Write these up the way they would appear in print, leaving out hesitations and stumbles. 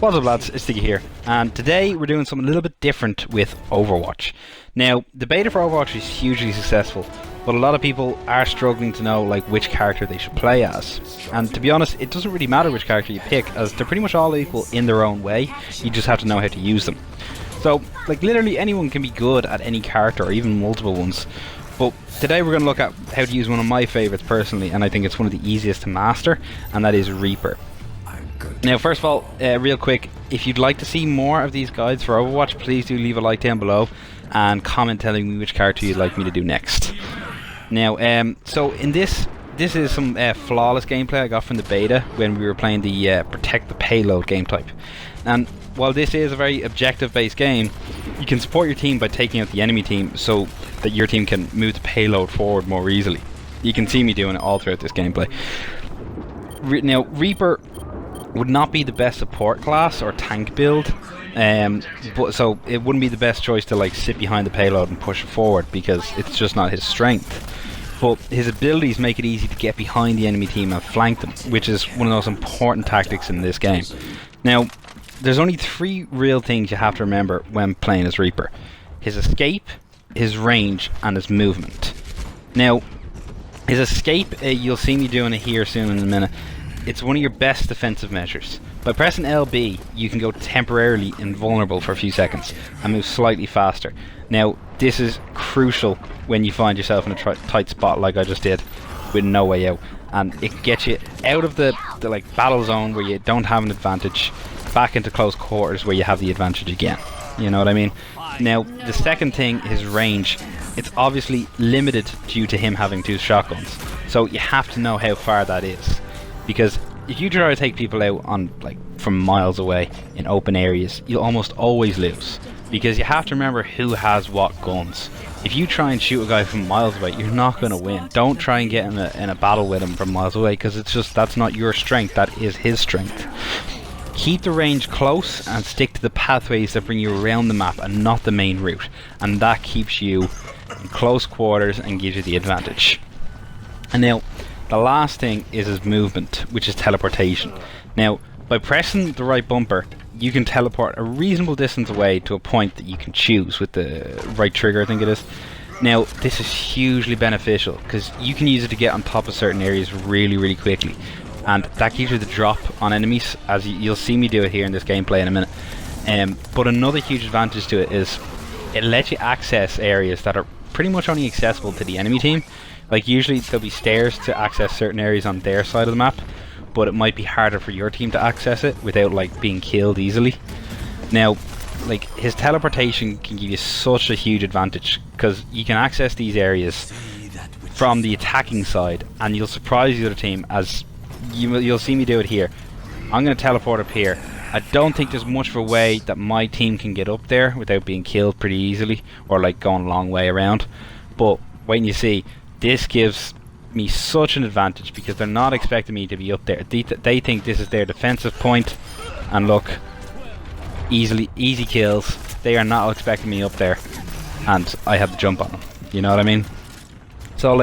What's up lads, it's Sticky here, and today we're doing something a little bit different with Overwatch. Now, the beta for Overwatch is hugely successful, but a lot of people are struggling to know which character they should play as. And to be honest, it doesn't really matter which character you pick, as they're pretty much all equal in their own way, you just have to know how to use them. So, literally anyone can be good at any character, or even multiple ones. But today we're going to look at how to use one of my favourites personally, and I think it's one of the easiest to master, and that is REAPER. Now, first of all, real quick, if you'd like to see more of these guides for Overwatch, please do leave a like down below and comment telling me which character you'd like me to do next. Now, so in this is some flawless gameplay I got from the beta when we were playing the Protect the Payload game type. And while this is a very objective-based game, you can support your team by taking out the enemy team so that your team can move the payload forward more easily. You can see me doing it all throughout this gameplay. Now, REAPER would not be the best support class or tank build, but so it wouldn't be the best choice to sit behind the payload and push it forward, because it's just not his strength. But his abilities make it easy to get behind the enemy team and flank them, which is one of the most important tactics in this game. Now, there's only three real things you have to remember when playing as REAPER: his escape, his range, and his movement. Now, his escape, you'll see me doing it here soon in a minute. It's one of your best defensive measures. By pressing LB, you can go temporarily invulnerable for a few seconds and move slightly faster. Now, this is crucial when you find yourself in a tight spot like I just did with no way out, and it gets you out of the battle zone where you don't have an advantage, back into close quarters where you have the advantage again. You know what I mean? Now, the second thing is range. It's obviously limited due to him having two shotguns, so you have to know how far that is. Because if you try to take people out on from miles away in open areas, you'll almost always lose, because you have to remember who has what guns. If you try and shoot a guy from miles away, you're not going to win. Don't try and get in a battle with him from miles away, because that's not your strength, that is his strength. Keep the range close and stick to the pathways that bring you around the map and not the main route, and that keeps you in close quarters and gives you the advantage. And now, the last thing is his movement, which is teleportation. Now, by pressing the right bumper, you can teleport a reasonable distance away to a point that you can choose with the right trigger, I think it is. Now, this is hugely beneficial because you can use it to get on top of certain areas really quickly, and that gives you the drop on enemies, as you'll see me do it here in this gameplay in a minute. But another huge advantage to it is it lets you access areas that are pretty much only accessible to the enemy team. Usually there'll be stairs to access certain areas on their side of the map, but it might be harder for your team to access it without being killed easily. Now, his teleportation can give you such a huge advantage, because you can access these areas from the attacking side, and you'll surprise the other team, as you'll see me do it here. I'm going to teleport up here. I don't think there's much of a way that my team can get up there without being killed pretty easily, or going a long way around, but wait and you see. This gives me such an advantage, because they're not expecting me to be up there. They think this is their defensive point, and look, easy kills. They are not expecting me up there, and I have to jump on them. You know what I mean? So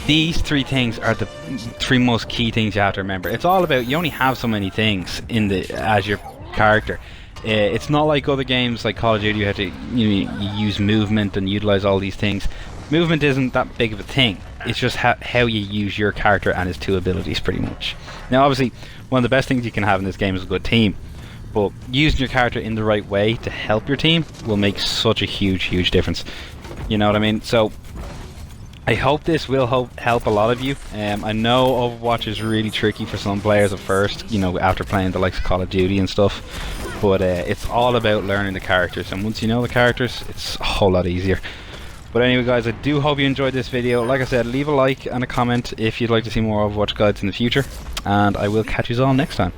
these three things are the three most key things you have to remember. It's all about, you only have so many things as your character. It's not like other games like Call of Duty. You have to you use movement and utilize all these things. Movement isn't that big of a thing. It's just how you use your character and his two abilities, pretty much. Now, obviously, one of the best things you can have in this game is a good team, but using your character in the right way to help your team will make such a huge difference. You know what I mean? So, I hope this will help a lot of you. I know Overwatch is really tricky for some players at first, after playing the likes of Call of Duty and stuff, but it's all about learning the characters, and once you know the characters, it's a whole lot easier. But anyway guys, I do hope you enjoyed this video. Like I said, leave a like and a comment if you'd like to see more Overwatch guides in the future, and I will catch you all next time.